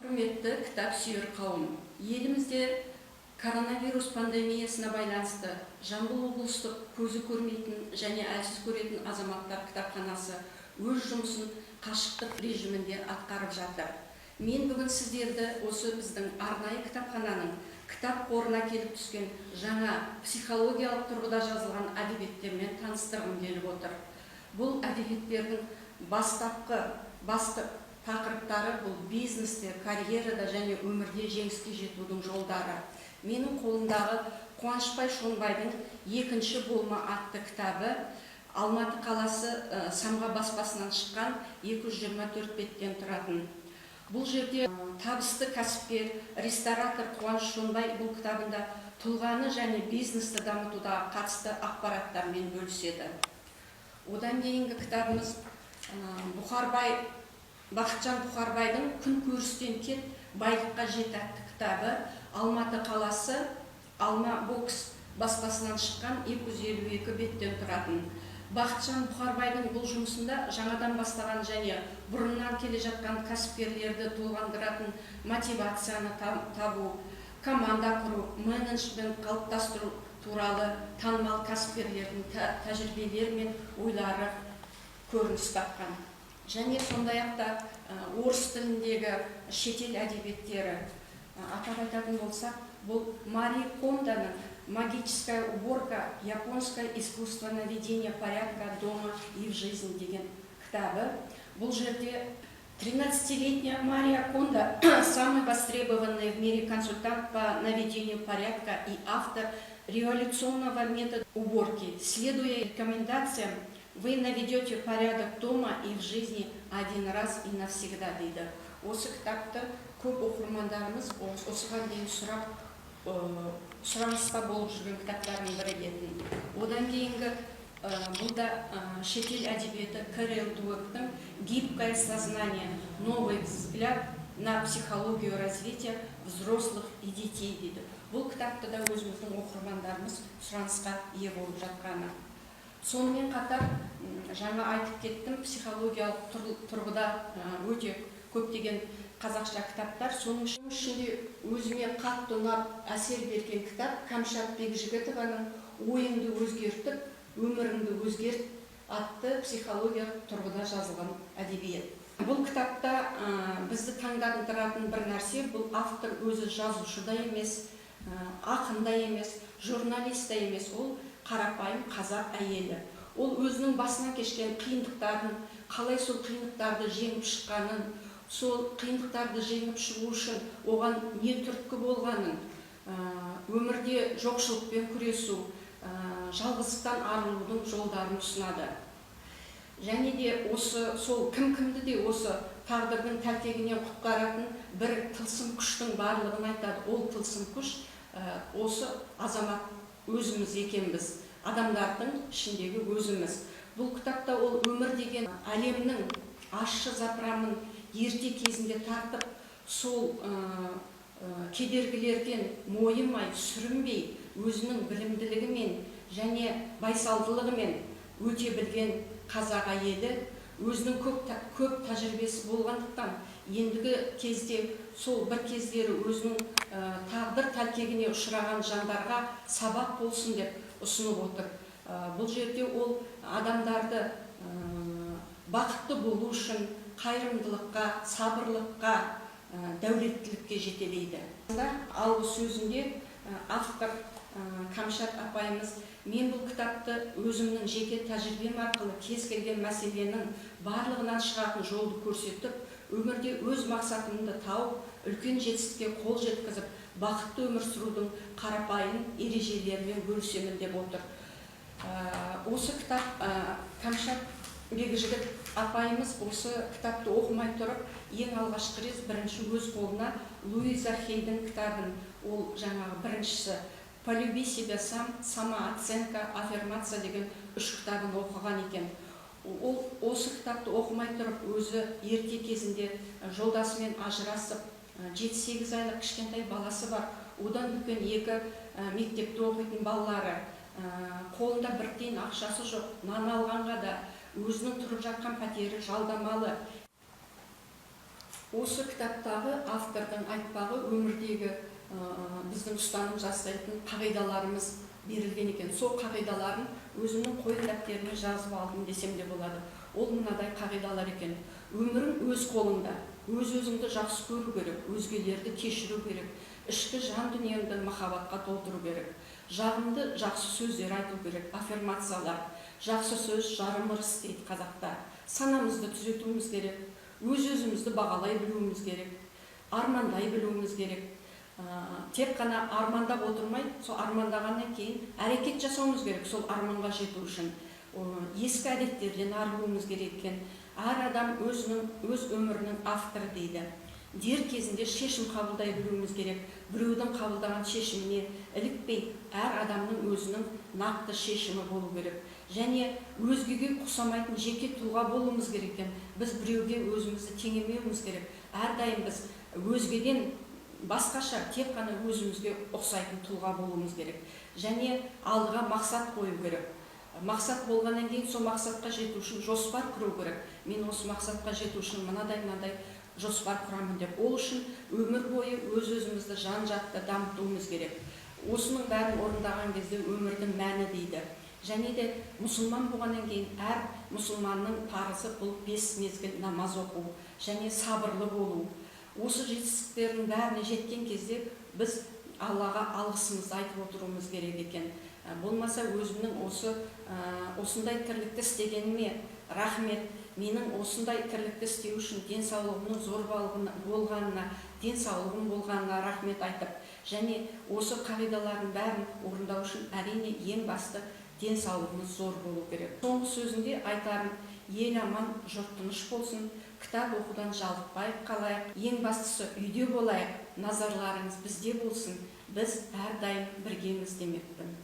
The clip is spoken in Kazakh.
Құрметті кітап сүйер қауым, елімізде коронавирус пандемиясына байланысты Жамбыл облыстық көзі көрмейтін және әлсіз көретін азаматтар кітапханасы өз жұмысын қашықтық режимінде атқарып жатыр. Мен бүгін сіздерді осы біздің арнайы кітапхананың кітап қорына келіп түскен жаңа психологиялық тұрғыда жазылған әдебиеттермен таныстырғым келіп отыр. Бұл әдебиеттердің басты тақырыптары бұл бизнесте, карьерада және өмірде жеңіске жетудің жолдары. Менің қолымдағы Қуанышбай Шонбайдың екінші болма атты кітабы Алматы қаласы Самға баспасынан шыққан 224 беттен тұратын. Бұл жерде табысты кәсіпкер, ресторатор Қуаныш Шонбай бұл кітабында тұлғаны және бизнесті дамытуға қатысты ақпараттармен бөліседі. Одан кейінгі кітабымыз Бақытжан Бұхарбайдың Күн көрістен кет, байлыққа жет атты кітабы Алматы қаласы Алма бокс баспасынан шыққан 252 беттен тұратын. Бақытжан Бұхарбайдың бұл жұмысында жаңадан бастаған және бұрыннан келе жатқан кәсіпкерлерді толғандыратын мотивацияны табу, команда құру, менеджмент қалыптастыру туралы танымал кәсіпкерлердің тәжірибелері мен ойлары көрініс тапқан. Және сондай-ақ та орыс тіліндегі шетел әдебиеттері атап айтатын болсақ, бұл Мари Кондоның «Магическая уборка. Японское искусство наведения порядка дома и в жизни» деген кітабы. Бұл жерде 13-летняя Мария Кондо самый востребованный в мире консультант по наведению порядка и автор революционного метода уборки. Следуя рекомендациям, вы наведете порядок дома и в жизни один раз и навсегда дейді. Осы кітапты көп оқырмандарымыз осыған дейін сұраныста болып жүрген кітаптардың бірі еді. Одан кейінгі бұлда шетел әдебиеті Кэрол Дуэктің «Гибкое сознание. Новый взгляд на психологию развития взрослых и детей» дейді. Бұл кітапты да өзіміздің оқырмандарымыз сұранысқа ие болып жатқаны. Сонымен қатар жаңа айтып кеттім, психологиялық тұрғыда өте көптеген қазақша кітаптар. Соның ішінде өзіме қатты ұнап әсер берген кітап Кәмшат Бекжігітованың «Ойыңды өзгертіп, өміріңді өзгерт» атты психологиялық тұрғыда жазылған әдебиет. Бұл кітапта бізді таңдандыратын бір нәрсе, бұл автор өзі жазушы да емес, ақын да емес, журналист та емес, ол қарапайым қазақ әйелі. Ол өзінің басына кешкен қиындықтарын, қалай сол қиындықтарды жеңіп шыққанын, сол қиындықтарды жеңіп шығу үшін оған не түрткі болғанын, өмірде жоқшылықпен күресу, жалғыздықтан арылудың жолдарын ұсынады. Және де сол кім-кімді де осы тағдырдың тәлкегінен құтқаратын бір тылсым күштің барлығын айтады. Ол тылсым күш осы азамат өзіміз екенбіз, адамдардың ішіндегі өзіміз. Бұл кітапта ол өмір деген әлемнің ащы запыранын ерте кезінде тартып, сол кедергілерден мойымай, сүрінбей, өзінің білімділігімен және байсалдылығымен өте білген қазақ әйелі, өзінің көп тәжірибесі болғандықтан, ендігі кезде сол бір кездері өзінің тағдыр тәлкегіне ұшыраған жандарға сабақ болсын деп ұсынып отыр. Бұл жерде ол адамдарды бақытты болу үшін қайырымдылыққа, сабырлыққа, дәулеттілікке жетелейді. Алғы сөзінде автор Кәмшат апайымыз, мен бұл кітапты өзімнің жеке тәжірибем арқылы кез келген мәселенің барлығынан шығатын жолды көрсетіп, өмірде өз мақсатымды тауып, үлкен жетістікке қол жеткізіп, бақытты өмір сүрудің қарапайым ережелерімен бөлісемін деп отыр. Осы кітап Кәмшат Бекжігіт апайымыз осы кітапты оқымай тұрып, ең алғашқы рет бірінші өз қолына Луиза Хейдің кітабын, ол жаңағы біріншісі «Полюби себя сам, самооценка, аффирмация» деген 3 кітабын оқыған екен. Ол осы кітапты оқымай тұрып, өзі ерте кезінде жолдасымен ажырасып, 7-8 айлық кішкентай баласы бар. Одан үлкен 2 мектепте оқитын балалары, қолында бір тиын ақшасы жоқ, нан алғанға да өзінің тұрып жатқан пәтері жалдамалы. Осы кітаптағы автордың айтпағы өмірдегі біздің ұстаным жасайтын қағидаларымыз берілген екен. Сол қағидаларын өзімнің қойын дәптеріме жазып алдым десем де болады. Ол мынадай қағидалар екен: өмірің өз қолыңда, өз-өзіңді жақсы көру керек, өзгелерді кешіру керек, ішкі жан дүниеңді махаббатқа толтыру керек, жағымды жақсы сөздер айту керек, аффирмациялар, жақсы сөз жарым ырыс дейді қазақта. Санамызды түзетуіміз керек, өз-өзімізді бағалай білуіміз керек, армандай білуіміз керек. Тек қана армандап отырмай, сол армандағаннан кейін әрекет жасауымыз керек сол арманға жету үшін. Ескі әдеттерден арылуымыз керек екен. Әр адам өз өмірінің авторы дейді. Дер кезінде шешім қабылдай білуіміз керек. Біреудің қабылдаған шешіміне ілікпей, әр адамның өзінің нақты шешімі болу керек. Және өзгеге ұқсамайтын жеке тұлға болуымыз керек екен. Біз біреуге өзімізді теңемеуіміз керек. Әрдайым біз өзгеден басқаша, тек қана өзімізге ұқсайтын тұлға болуымыз керек. Және алдыға мақсат қою керек. Мақсат болғаннан кейін сол мақсатқа жету үшін жоспар құру керек. Мен осы мақсатқа жету үшін мынадай жоспар құрамын деп. Ол үшін өмір бойы өз-өзімізді жан-жақты дамытуымыз керек. Осының бәрін орындаған кезде өмірдің мәні дейді. Және де мұсылман болғаннан кейін әр мұсылманның парызы бұл 5 мезгіл намаз оқу және сабырлы болу. Осы жетістіктердің бәріне жеткен кезде біз Аллаға алғысымызды айтып отыруымыз керек екен. Болмаса өзімнің осындай тірлікті істегеніме рахмет, менің осындай тірлікті істеу үшін денсаулығымның зор болғанына, денсаулығым болғанына рахмет айтып, және осы қағидалардың бәрін орындау үшін әрине ең басты денсаулығымыз зор болу керек. Соңғы сөзінде айтарым: ел аман, жұрт тыныш болсын, кітап оқудан жалықпай қалайық, ең бастысы үйде болайық, назарларыңыз бізде болсын, біз әрдайым біргеміз демекпін.